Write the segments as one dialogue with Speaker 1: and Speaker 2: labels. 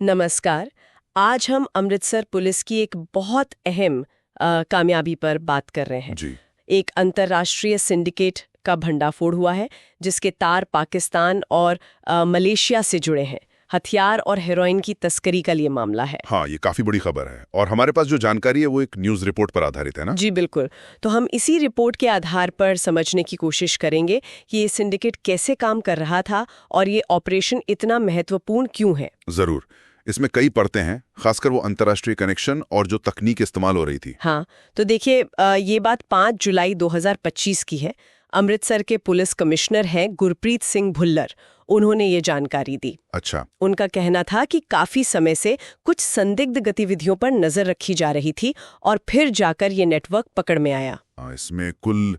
Speaker 1: नमस्कार। आज हम अमृतसर पुलिस की एक बहुत अहम कामयाबी पर बात कर रहे हैं।
Speaker 2: जी।
Speaker 1: एक अंतर्राष्ट्रीय सिंडिकेट का भंडाफोड़ हुआ है जिसके तार पाकिस्तान और मलेशिया से जुड़े हैं। हथियार और हेरोइन की तस्करी का ये मामला है।
Speaker 2: हाँ, ये काफी बड़ी खबर है और हमारे पास जो जानकारी है वो एक न्यूज रिपोर्ट पर आधारित है ना।
Speaker 1: जी बिल्कुल। तो हम इसी रिपोर्ट के आधार पर समझने की कोशिश करेंगे कि ये सिंडिकेट कैसे काम कर रहा था और ये ऑपरेशन इतना महत्वपूर्ण क्यों है।
Speaker 2: जरूर। इसमें कई परतें हैं, खासकर वो अंतर्राष्ट्रीय कनेक्शन और जो तकनीक इस्तेमाल हो रही थी।
Speaker 1: हाँ, तो देखिए ये बात 5 जुलाई 2025 की है। अमृतसर के पुलिस कमिश्नर हैं गुरप्रीत सिंह भुल्लर। उन्होंने ये जानकारी दी।
Speaker 2: अच्छा।
Speaker 1: उनका कहना था कि काफी समय से कुछ संदिग्ध गतिविधियों पर नजर रखी जा रही थी और फिर जाकर ये नेटवर्क पकड़ में आया।
Speaker 2: इसमें कुल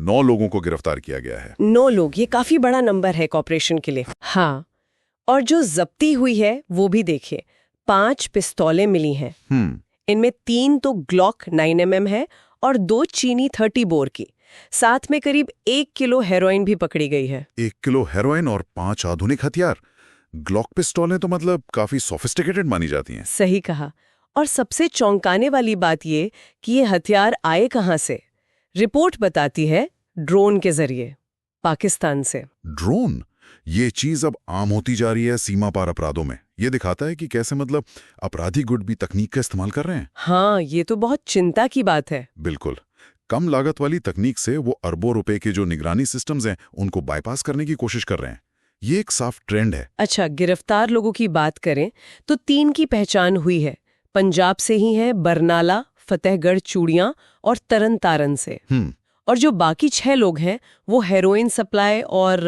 Speaker 2: 9 लोगों को गिरफ्तार किया गया है।
Speaker 1: 9 लोग, ये काफी बड़ा नंबर है कॉपरेशन के लिए। हाँ, और जो जब्ती हुई है वो भी देखिए। 5 पिस्तौलें मिली हैं। इनमें 3 तो ग्लॉक 9mm है और 2 चीनी 30 बोर की। साथ में करीब 1 किलो हेरोइन भी पकड़ी गई है।
Speaker 2: 1 किलो हेरोइन और 5 आधुनिक हथियार। ग्लॉक पिस्टॉलें तो मतलब काफी सोफिस्टिकेटेड मानी जाती हैं।
Speaker 1: सही कहा। और सबसे चौंकाने वाली बात ये कि ये हथियार आए कहां से। रिपोर्ट बताती है ड्रोन के जरिए, पाकिस्तान से।
Speaker 2: ड्रोन, ये चीज अब आम होती जा रही है सीमा पार अपराधों में। ये दिखाता है कि कैसे मतलब अपराधी गुट भी तकनीक का इस्तेमाल कर रहे हैं।
Speaker 1: हाँ, ये तो बहुत चिंता की बात है।
Speaker 2: बिल्कुल। कम लागत वाली तकनीक से वो अरबों रुपए के जो निगरानी सिस्टम्स हैं उनको बाईपास करने की कोशिश कर रहे हैं। ये एक साफ ट्रेंड है।
Speaker 1: अच्छा, गिरफ्तार लोगों की बात करें तो 3 की पहचान हुई है। पंजाब से ही है, बरनाला, फतेहगढ़ चूड़ियां और तरन तारन से। और जो बाकी 6 लोग हैं वो हेरोइन सप्लाई और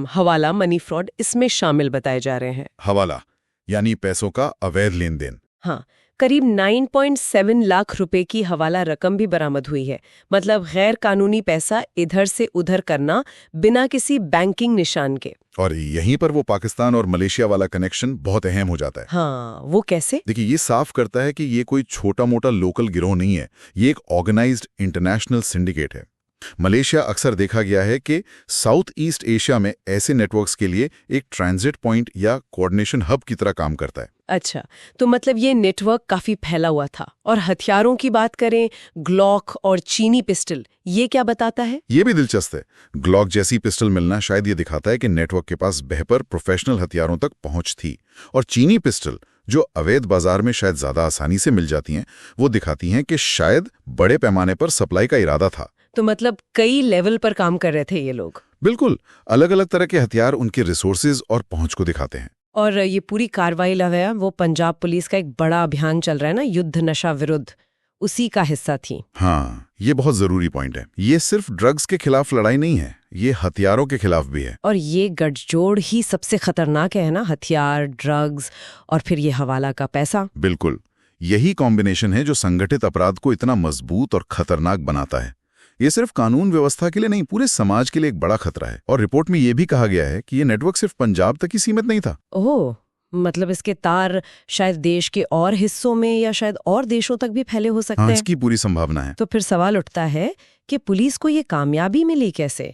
Speaker 1: हवाला मनी फ्रॉड इसमें शामिल बताए जा रहे हैं।
Speaker 2: हवाला यानी पैसों का अवैध लेन देन।
Speaker 1: हाँ, करीब 9.7 लाख रुपए की हवाला रकम भी बरामद हुई है। मतलब गैर कानूनी पैसा इधर से उधर करना बिना किसी बैंकिंग निशान के।
Speaker 2: और यहीं पर वो पाकिस्तान और मलेशिया वाला कनेक्शन बहुत अहम हो जाता है।
Speaker 1: हाँ, वो कैसे?
Speaker 2: देखिए, ये साफ करता है कि ये कोई छोटा मोटा लोकल गिरोह नहीं है। ये एक ऑर्गेनाइज्ड इंटरनेशनल सिंडिकेट है। मलेशिया अक्सर देखा गया है कि साउथ ईस्ट एशिया में ऐसे नेटवर्क्स के लिए एक ट्रांजिट पॉइंट या कोऑर्डिनेशन हब की तरह काम करता है।
Speaker 1: अच्छा, तो मतलब ये नेटवर्क काफी फैला हुआ था। और हथियारों की बात करें, ग्लॉक और चीनी पिस्टल, ये क्या बताता है?
Speaker 2: ये भी दिलचस्प है। ग्लॉक जैसी पिस्टल मिलना शायद ये दिखाता है कि नेटवर्क के पास बेहतर प्रोफेशनल हथियारों तक पहुंच थी। और चीनी पिस्टल, जो अवैध बाजार में शायद ज्यादा आसानी से मिल जाती हैं, वो दिखाती हैं कि शायद बड़े पैमाने पर सप्लाई का इरादा था।
Speaker 1: तो मतलब कई लेवल पर काम कर रहे थे ये लोग।
Speaker 2: बिल्कुल। अलग अलग तरह के हथियार उनके रिसोर्सेज और पहुंच को दिखाते हैं।
Speaker 1: और ये पूरी कार्रवाई लगा, वो पंजाब पुलिस का एक बड़ा अभियान चल रहा है ना, युद्ध नशा विरुद्ध, उसी का हिस्सा थी।
Speaker 2: हाँ, ये बहुत जरूरी पॉइंट है। ये सिर्फ ड्रग्स के खिलाफ लड़ाई नहीं है, ये हथियारों के खिलाफ भी है।
Speaker 1: और ये गठजोड़ ही सबसे खतरनाक है ना, हथियार, ड्रग्स और फिर ये हवाला का पैसा।
Speaker 2: बिल्कुल। यही कॉम्बिनेशन है जो संगठित अपराध को इतना मजबूत और खतरनाक बनाता है। ये सिर्फ कानून व्यवस्था के लिए नहीं, पूरे समाज के लिए एक बड़ा खतरा है। और रिपोर्ट में ये भी कहा गया है कि ये नेटवर्क सिर्फ पंजाब तक ही सीमित नहीं था।
Speaker 1: ओह, मतलब इसके तार शायद देश के और हिस्सों में या शायद और देशों तक भी फैले हो सकते
Speaker 2: हाँ,
Speaker 1: हैं।
Speaker 2: इसकी पूरी संभावना है।
Speaker 1: तो फिर सवाल उठता है कि पुलिस को ये कामयाबी मिली कैसे?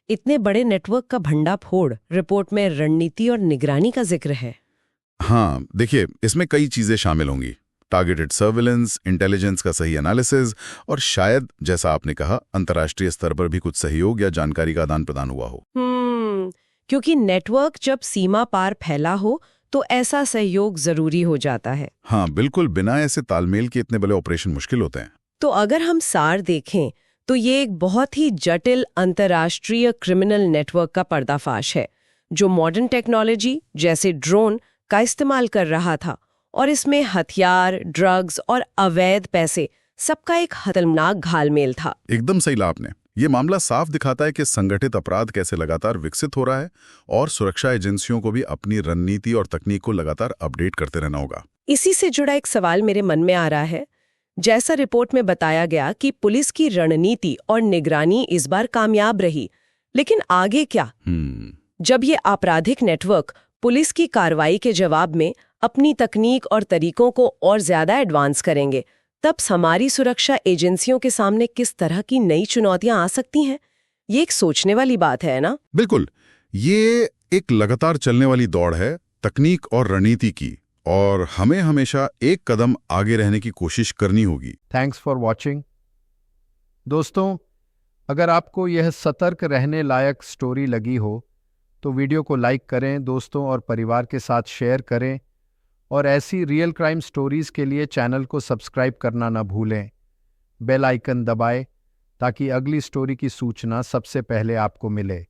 Speaker 1: इतने बड़े नेटवर्क का भंडाफोड़, रिपोर्ट में रणनीति और निगरानी का जिक्र है।
Speaker 2: हाँ, देखिए, इसमें कई चीजें शामिल होंगी। टारगेटेड सर्विलेंस, इंटेलिजेंस का सही एनालिसिस और शायद, जैसा आपने कहा, अंतर्राष्ट्रीय स्तर पर भी कुछ सहयोग या जानकारी का आदान प्रदान हुआ हो।
Speaker 1: क्योंकि नेटवर्क जब सीमा पार फैला हो तो ऐसा सहयोग जरूरी हो जाता है।
Speaker 2: हाँ बिल्कुल, बिना ऐसे तालमेल के इतने बड़े ऑपरेशन मुश्किल होते हैं।
Speaker 1: तो अगर हम सार देखें तो ये एक बहुत ही जटिल अंतर्राष्ट्रीय क्रिमिनल नेटवर्क का पर्दाफाश है, जो मॉडर्न टेक्नोलॉजी जैसे ड्रोन का इस्तेमाल कर रहा था। और इसमें हथियार, ड्रग्स और अवैध पैसे, सबका एक खतरनाक घालमेल था।
Speaker 2: एकदम सही कहा आपने। ये मामला साफ दिखाता है कि संगठित अपराध कैसे लगातार विकसित हो रहा है और सुरक्षा एजेंसियों को भी अपनी रणनीति और तकनीक को लगातार अपडेट करते रहना होगा।
Speaker 1: इसी से जुड़ा एक सवाल मेरे मन में आ रहा है। जैसा रिपोर्ट में बताया गया कि पुलिस की रणनीति और निगरानी इस बार कामयाब रही, लेकिन आगे क्या? जब ये आपराधिक नेटवर्क पुलिस की कार्रवाई के जवाब में अपनी तकनीक और तरीकों को और ज्यादा एडवांस करेंगे, तब हमारी सुरक्षा एजेंसियों के सामने किस तरह की नई चुनौतियां आ सकती हैं? ये एक सोचने वाली बात है ना?
Speaker 2: बिल्कुल। ये एक लगातार चलने वाली दौड़ है तकनीक और रणनीति की, और हमें हमेशा एक कदम आगे रहने की कोशिश करनी होगी।
Speaker 3: Thanks for watching. दोस्तों, अगर आपको यह सतर्क रहने लायक स्टोरी लगी हो तो वीडियो को लाइक करें, दोस्तों और परिवार के साथ शेयर करें, और ऐसी रियल क्राइम स्टोरीज के लिए चैनल को सब्सक्राइब करना न भूलें। बेल आइकन दबाएं ताकि अगली स्टोरी की सूचना सबसे पहले आपको मिले।